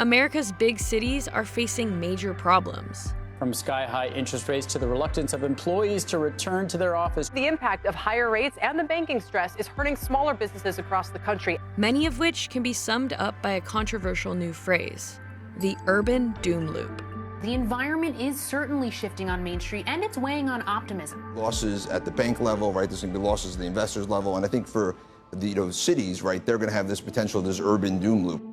America's big cities are facing major problems. From sky-high interest rates to the reluctance of employees to return to their office. The impact of higher rates and the banking stress is hurting smaller businesses across the country. Many of which can be summed up by a controversial new phrase, the urban doom loop. The environment is certainly shifting on Main Street, and it's weighing on optimism. Losses at the bank level, right? There's going to be losses at the investors level, and I think for the cities, right, they're going to have this potential, this urban doom loop.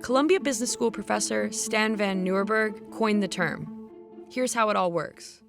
Columbia Business School professor Stan Van Nieuwerburg coined the term. Here's how it all works.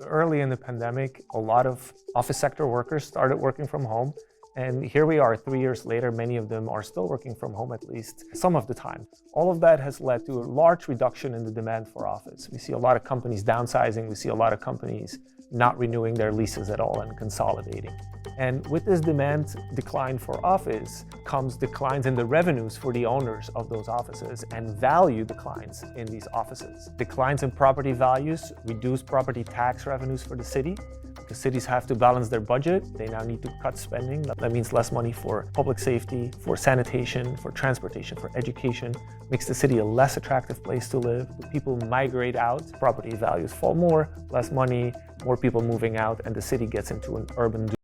Early in the pandemic, a lot of office sector workers started working from home. And here we are 3 years later, many of them are still working from home at least some of the time. All of that has led to a large reduction in the demand for office. We see a lot of companies downsizing. We see a lot of companies not renewing their leases at all and consolidating. And with this demand decline for office comes declines in the revenues for the owners of those offices and value declines in these offices. Declines in property values reduce property tax revenues for the city. Because cities have to balance their budget, they now need to cut spending. That means less money for public safety, for sanitation, for transportation, for education. Makes the city a less attractive place to live. People migrate out, property values fall more, less money, more people moving out, and the city gets into an urban doom.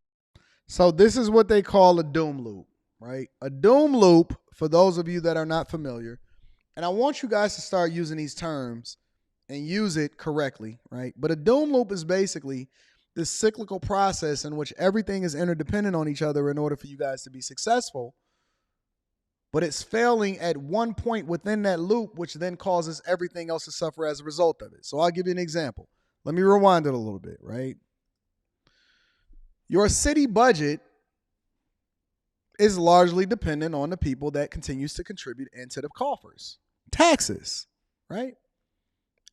So this is what they call a doom loop, right? A doom loop, for those of you that are not familiar, and I want you guys to start using these terms and use it correctly, right? But a doom loop is basically this cyclical process in which everything is interdependent on each other in order for you guys to be successful, but it's failing at one point within that loop, which then causes everything else to suffer as a result of it. So I'll give you an example. Let me rewind it a little bit, right? Your city budget is largely dependent on the people that continues to contribute into the coffers. Taxes, right?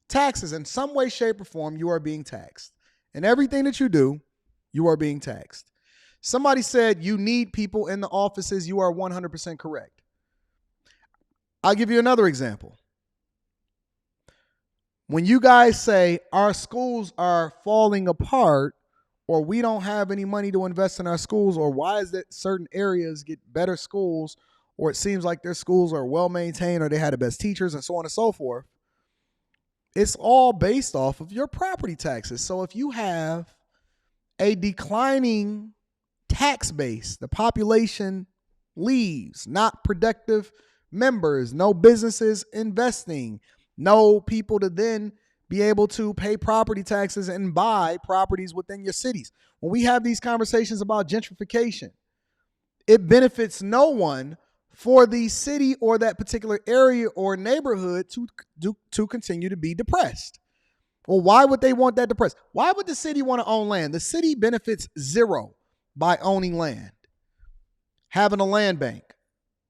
Taxes, in some way, shape, or form, you are being taxed. And everything that you do, you are being taxed. Somebody said you need people in the offices. You are 100% correct. I'll give you another example. When you guys say our schools are falling apart, or we don't have any money to invest in our schools, or why is it certain areas get better schools, or it seems like their schools are well maintained, or they had the best teachers, and so on and so forth, it's all based off of your property taxes. So if you have a declining tax base, the population leaves, not productive members, no businesses investing, no people to then be able to pay property taxes and buy properties within your cities. When we have these conversations about gentrification, it benefits no one for the city or that particular area or neighborhood to continue to be depressed. Well, why would they want that depressed? Why would the city want to own land? The city benefits zero by owning land, having a land bank,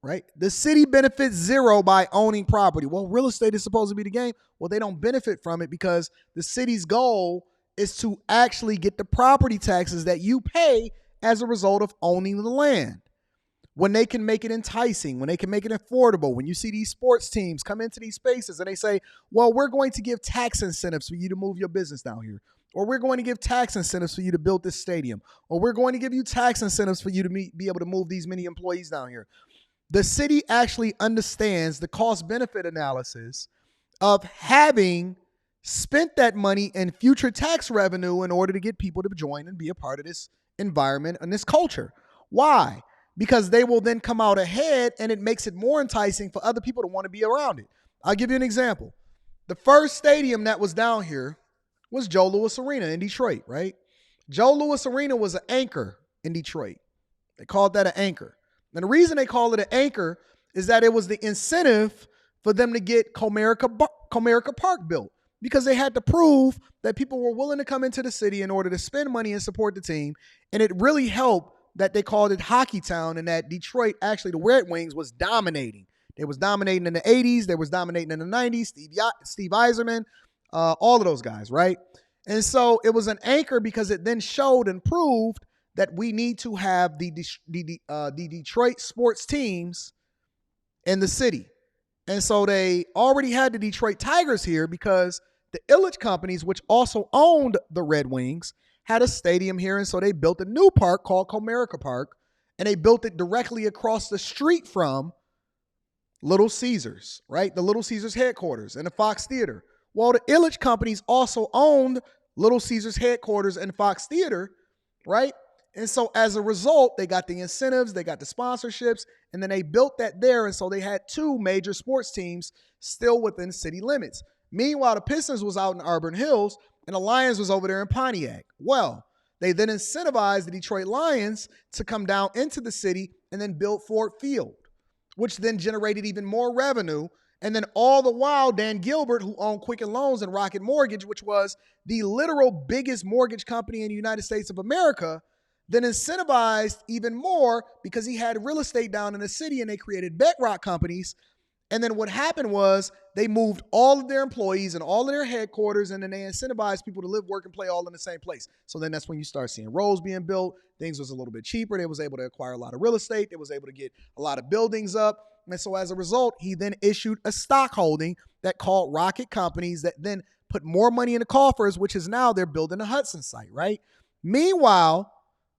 right? The city benefits zero by owning property. Well, real estate is supposed to be the game. Well, they don't benefit from it because the city's goal is to actually get the property taxes that you pay as a result of owning the land. When they can make it enticing, when they can make it affordable, when you see these sports teams come into these spaces and they say, well, we're going to give tax incentives for you to move your business down here, or we're going to give tax incentives for you to build this stadium, or we're going to give you tax incentives for you to be able to move these many employees down here. The city actually understands the cost-benefit analysis of having spent that money in future tax revenue in order to get people to join and be a part of this environment and this culture. Why? Because they will then come out ahead and it makes it more enticing for other people to want to be around it. I'll give you an example. The first stadium that was down here was Joe Louis Arena in Detroit, right? Joe Louis Arena was an anchor in Detroit. They called that an anchor. And the reason they call it an anchor is that it was the incentive for them to get Comerica Park built, because they had to prove that people were willing to come into the city in order to spend money and support the team. And it really helped that they called it Hockey Town, and that Detroit, actually the Red Wings, was dominating. They was dominating in the 80s. They was dominating in the 90s. Steve Yzerman, all of those guys, right? And so it was an anchor because it then showed and proved that we need to have the Detroit sports teams in the city. And so they already had the Detroit Tigers here because the Illich companies, which also owned the Red Wings, had a stadium here. And so they built a new park called Comerica Park, and they built it directly across the street from Little Caesars, right? The Little Caesars headquarters and the Fox Theater. Well, the Illich companies also owned Little Caesars headquarters and Fox Theater, right? And so as a result, they got the incentives, they got the sponsorships, and then they built that there. And so they had two major sports teams still within city limits. Meanwhile, the Pistons was out in Auburn Hills and the Lions was over there in Pontiac. Well, they then incentivized the Detroit Lions to come down into the city and then build Ford Field, which then generated even more revenue. And then all the while, Dan Gilbert, who owned Quicken Loans and Rocket Mortgage, which was the literal biggest mortgage company in the United States of America, then incentivized even more because he had real estate down in the city and they created bedrock companies. And then what happened was they moved all of their employees and all of their headquarters, and then they incentivized people to live, work, and play all in the same place. So then that's when you start seeing roads being built. Things was a little bit cheaper. They was able to acquire a lot of real estate. They was able to get a lot of buildings up. And so as a result, he then issued a stock holding that called Rocket Companies that then put more money in the coffers, which is now they're building the Hudson site, right? Meanwhile,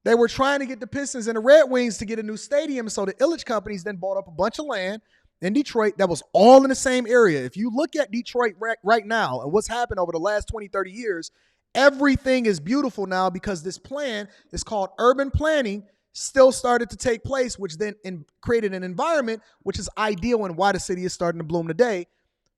they were trying to get the Pistons and the Red Wings to get a new stadium. So the Illich companies then bought up a bunch of land in Detroit that was all in the same area. If you look at Detroit right now and what's happened over the last 20, 30 years, everything is beautiful now because this plan is called urban planning still started to take place, which then created an environment which is ideal and why the city is starting to bloom today,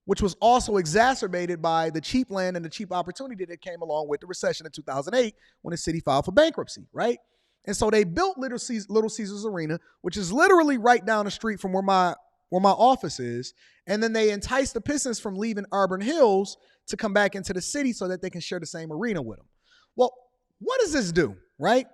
which was also exacerbated by the cheap land and the cheap opportunity that came along with the recession in 2008 when the city filed for bankruptcy, right? And so they built Little Caesars Arena, which is literally right down the street from where my office is. And then they enticed the Pistons from leaving Auburn Hills to come back into the city so that they can share the same arena with them. Well, what does this do, right?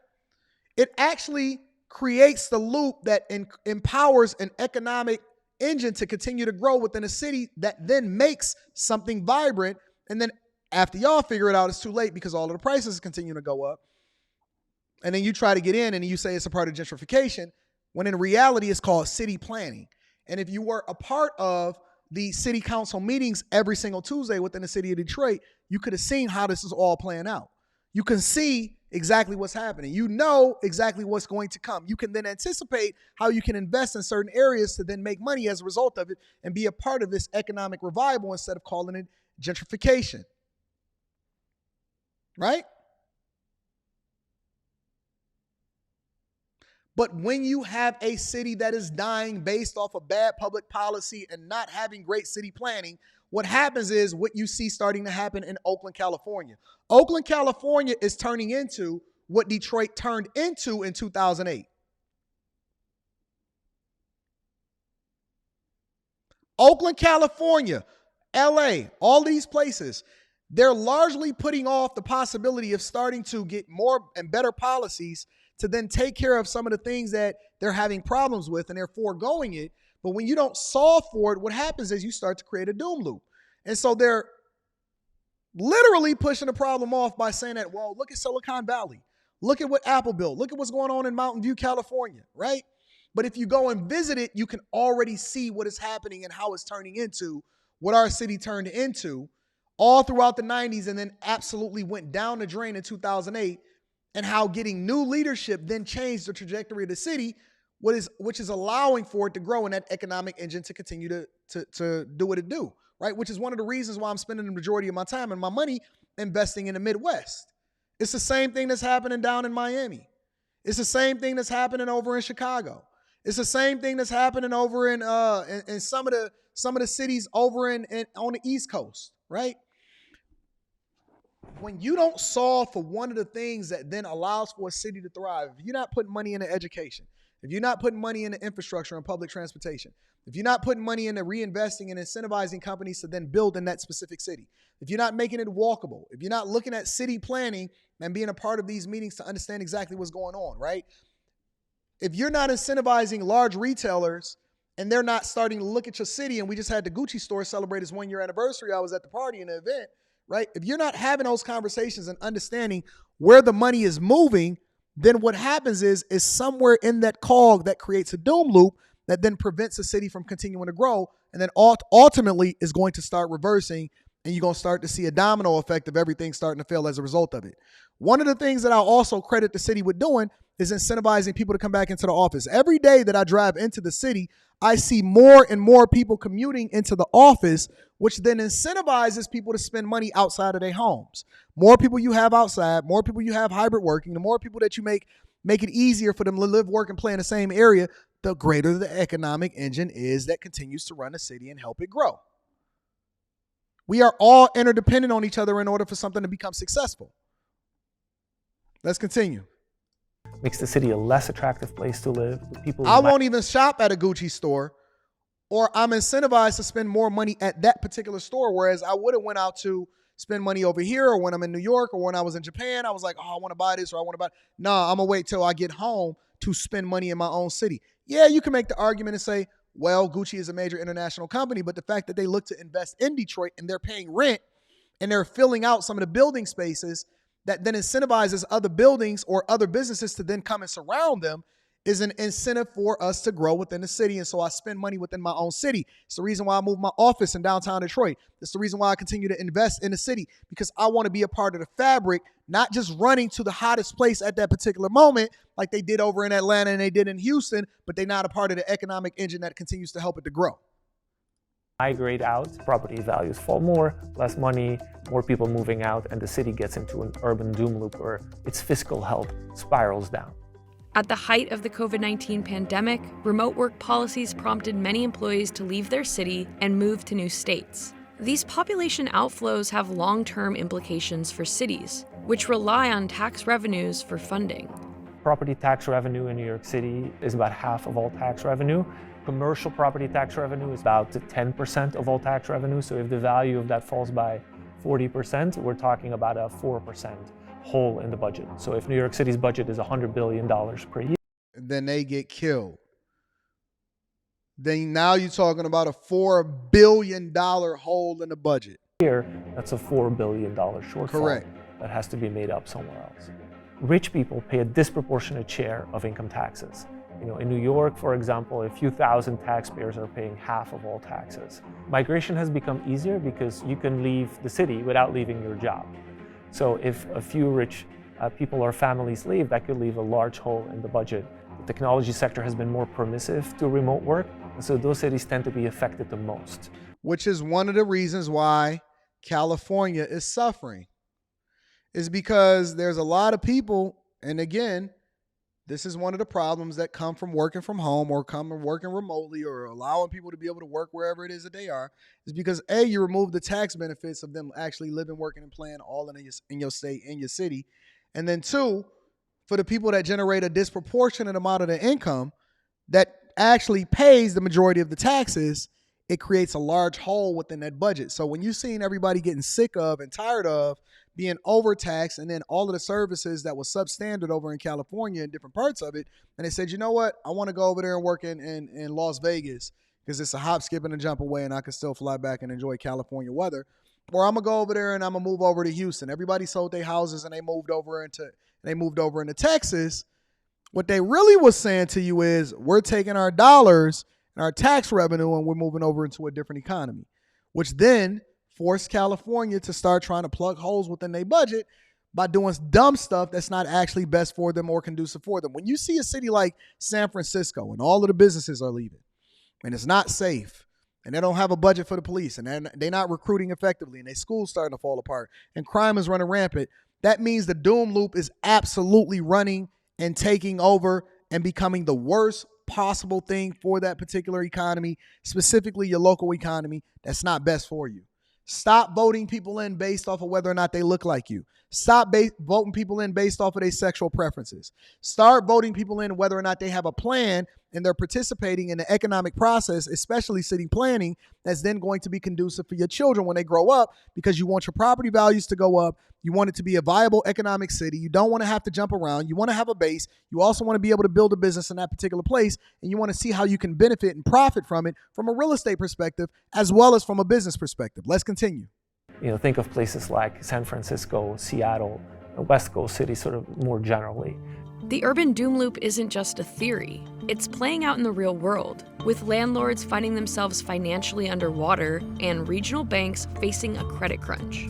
It actually creates the loop that empowers an economic engine to continue to grow within a city that then makes something vibrant. And then after y'all figure it out, it's too late because all of the prices continue to go up. And then you try to get in and you say it's a part of gentrification, when in reality it's called city planning. And if you were a part of the city council meetings every single Tuesday within the city of Detroit, you could have seen how this is all playing out. You can see exactly what's happening. You know exactly what's going to come. You can then anticipate how you can invest in certain areas to then make money as a result of it and be a part of this economic revival instead of calling it gentrification. Right? But when you have a city that is dying based off of bad public policy and not having great city planning, what happens is what you see starting to happen in Oakland, California. Oakland, California is turning into what Detroit turned into in 2008. Oakland, California, LA, all these places, they're largely putting off the possibility of starting to get more and better policies to then take care of some of the things that they're having problems with, and they're foregoing it. But when you don't solve for it, what happens is you start to create a doom loop. And so they're literally pushing the problem off by saying that, well, look at Silicon Valley. Look at what Apple built. Look at what's going on in Mountain View, California, right? But if you go and visit it, you can already see what is happening and how it's turning into what our city turned into all throughout the 90s and then absolutely went down the drain in 2008. And how getting new leadership then changed the trajectory of the city, which is allowing for it to grow and that economic engine to continue to do what it do, right? Which is one of the reasons why I'm spending the majority of my time and my money investing in the Midwest. It's the same thing that's happening down in Miami. It's the same thing that's happening over in Chicago. It's the same thing that's happening over in some of the cities over on the East Coast, right? When you don't solve for one of the things that then allows for a city to thrive, if you're not putting money into education, if you're not putting money into infrastructure and public transportation, if you're not putting money into reinvesting and incentivizing companies to then build in that specific city, if you're not making it walkable, if you're not looking at city planning and being a part of these meetings to understand exactly what's going on, right? If you're not incentivizing large retailers and they're not starting to look at your city, and we just had the Gucci store celebrate its 1-year anniversary. I was at the party in the event. Right? If you're not having those conversations and understanding where the money is moving, then what happens is somewhere in that cog that creates a doom loop that then prevents the city from continuing to grow and then ultimately is going to start reversing and you're going to start to see a domino effect of everything starting to fail as a result of it. One of the things that I'll also credit the city with doing is incentivizing people to come back into the office. Every day that I drive into the city, I see more and more people commuting into the office, which then incentivizes people to spend money outside of their homes. More people you have outside, more people you have hybrid working, the more people that you make it easier for them to live, work, and play in the same area, the greater the economic engine is that continues to run the city and help it grow. We are all interdependent on each other in order for something to become successful. Let's continue. Makes the city a less attractive place to live. I won't even shop at a Gucci store, or I'm incentivized to spend more money at that particular store, whereas I would have went out to spend money over here, or when I'm in New York, or when I was in Japan, I was like, oh, I want to buy this, or I want to buy. No, I'm going to wait till I get home to spend money in my own city. Yeah, you can make the argument and say, well, Gucci is a major international company, but the fact that they look to invest in Detroit and they're paying rent and they're filling out some of the building spaces that then incentivizes other buildings or other businesses to then come and surround them is an incentive for us to grow within the city. And so I spend money within my own city. It's the reason why I moved my office in downtown Detroit. It's the reason why I continue to invest in the city, because I want to be a part of the fabric, not just running to the hottest place at that particular moment like they did over in Atlanta and they did in Houston, but they're not a part of the economic engine that continues to help it to grow. Migrate out, property values fall more, less money, more people moving out, and the city gets into an urban doom loop where its fiscal health spirals down. At the height of the COVID-19 pandemic, remote work policies prompted many employees to leave their city and move to new states. These population outflows have long-term implications for cities, which rely on tax revenues for funding. Property tax revenue in New York City is about half of all tax revenue. Commercial property tax revenue is about 10% of all tax revenue. So if the value of that falls by 40%, we're talking about a 4% hole in the budget. So if New York City's budget is $100 billion per year, then they get killed. Then now you're talking about a $4 billion hole in the budget. That's a $4 billion shortfall. Correct. That has to be made up somewhere else. Rich people pay a disproportionate share of income taxes. In New York, for example, a few thousand taxpayers are paying half of all taxes. Migration has become easier because you can leave the city without leaving your job. So if a few rich people or families leave, that could leave a large hole in the budget. The technology sector has been more permissive to remote work, and so those cities tend to be affected the most. Which is one of the reasons why California is suffering, is because there's a lot of people, and again, this is one of the problems that come from working from home or come from working remotely or allowing people to be able to work wherever it is that they are, is because A, you remove the tax benefits of them actually living, working, and playing all in your state, in your city. And then two, for the people that generate a disproportionate amount of the income that actually pays the majority of the taxes, it creates a large hole within that budget. So when you're seeing everybody getting sick of and tired of being overtaxed, and then all of the services that was substandard over in California in different parts of it, and they said, you know what, I want to go over there and work in Las Vegas because it's a hop, skip, and a jump away, and I can still fly back and enjoy California weather. Or I'm gonna go over there and I'm gonna move over to Houston. Everybody sold their houses and they moved over into Texas. What they really was saying to you is, we're taking our dollars and our tax revenue and we're moving over into a different economy, which then forced California to start trying to plug holes within their budget by doing dumb stuff that's not actually best for them or conducive for them. When you see a city like San Francisco and all of the businesses are leaving and it's not safe and they don't have a budget for the police and they're not recruiting effectively and their school's starting to fall apart and crime is running rampant, that means the doom loop is absolutely running and taking over and becoming the worst possible thing for that particular economy, specifically your local economy, that's not best for you. Stop voting people in based off of whether or not they look like you. Stop voting people in based off of their sexual preferences. Start voting people in whether or not they have a plan and they're participating in the economic process, especially city planning, that's then going to be conducive for your children when they grow up, because you want your property values to go up. You want it to be a viable economic city. You don't want to have to jump around. You want to have a base. You also want to be able to build a business in that particular place, and you want to see how you can benefit and profit from it from a real estate perspective as well as from a business perspective. Let's continue. Think of places like San Francisco, Seattle, West Coast cities sort of more generally. The urban doom loop isn't just a theory. It's playing out in the real world, with landlords finding themselves financially underwater and regional banks facing a credit crunch.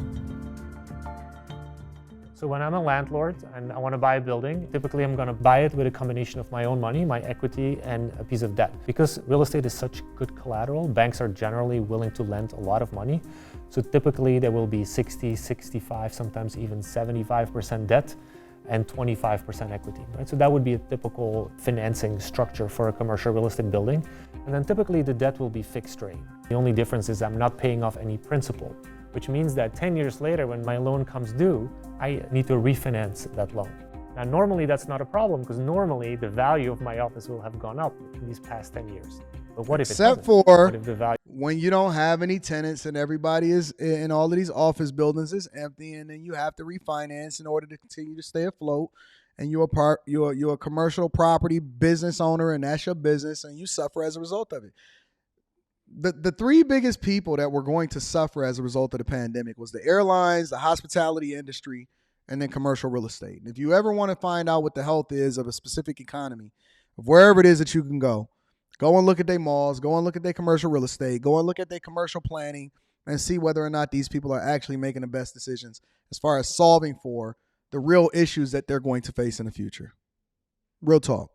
So when I'm a landlord and I want to buy a building, typically I'm going to buy it with a combination of my own money, my equity, and a piece of debt. Because real estate is such good collateral, banks are generally willing to lend a lot of money. So typically there will be 60, 65, sometimes even 75% debt and 25% equity, right? So that would be a typical financing structure for a commercial real estate building. And then typically the debt will be fixed rate. The only difference is I'm not paying off any principal, which means that 10 years later when my loan comes due, I need to refinance that loan. Now normally that's not a problem because normally the value of my office will have gone up in these past 10 years. But what if it doesn't? Except for What if the value when you don't have any tenants and everybody is in all of these office buildings is empty, and then you have to refinance in order to continue to stay afloat, and you're a commercial property business owner and that's your business and you suffer as a result of it. The three biggest people that were going to suffer as a result of the pandemic was the airlines, the hospitality industry, and then commercial real estate. And if you ever want to find out what the health is of a specific economy, of wherever it is that you can go and look at their malls, go and look at their commercial real estate, go and look at their commercial planning and see whether or not these people are actually making the best decisions as far as solving for the real issues that they're going to face in the future. Real talk.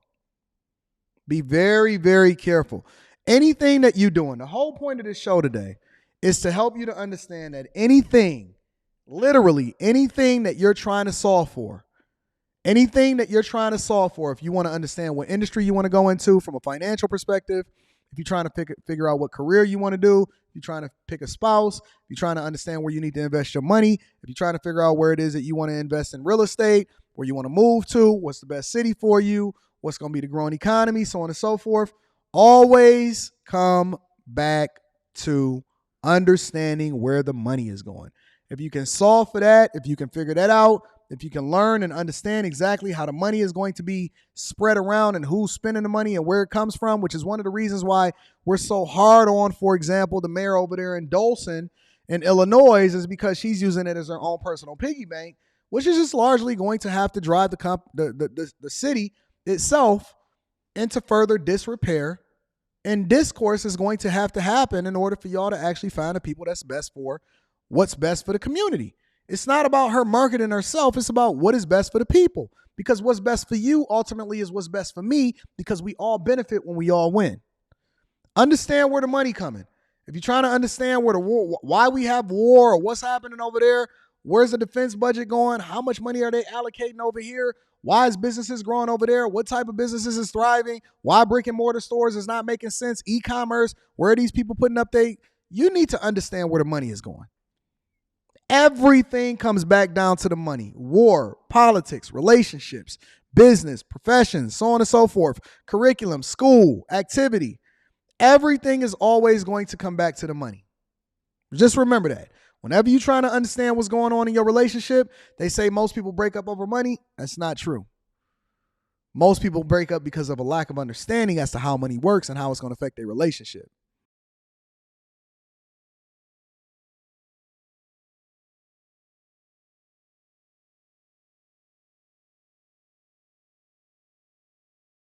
Be very, very careful. Anything that you're doing, the whole point of this show today is to help you to understand that anything, literally anything that you're trying to solve for, if you want to understand what industry you want to go into from a financial perspective, if you're trying to figure out what career you want to do, if you're trying to pick a spouse, if you're trying to understand where you need to invest your money, if you're trying to figure out where it is that you want to invest in real estate, where you want to move to, what's the best city for you, what's going to be the growing economy, so on and so forth, always come back to understanding where the money is going. If you can solve for that, if you can figure that out, if you can learn and understand exactly how the money is going to be spread around and who's spending the money and where it comes from, which is one of the reasons why we're so hard on, for example, the mayor over there in Dothan in Illinois, is because she's using it as her own personal piggy bank, which is just largely going to have to drive the city itself into further disrepair. And discourse is going to happen in order for y'all to actually find the people that's best for what's best for the community. It's not about her marketing herself. It's about what is best for the people. Because what's best for you ultimately is what's best for me, because we all benefit when we all win. Understand where the money coming. If you're trying to understand where the war, why we have war or what's happening over there, where's the defense budget going? How much money are they allocating over here? Why is businesses growing over there? What type of businesses is thriving? Why brick and mortar stores is not making sense? E-commerce, where are these people putting up you need to understand where the money is going. Everything comes back down to the money. War, politics, relationships, business, professions, so on and so forth, curriculum, school, activity. Everything is always going to come back to the money. Just remember that. Whenever you're trying to understand what's going on in your relationship, they say most people break up over money. That's not true. Most people break up because of a lack of understanding as to how money works and how it's going to affect their relationship.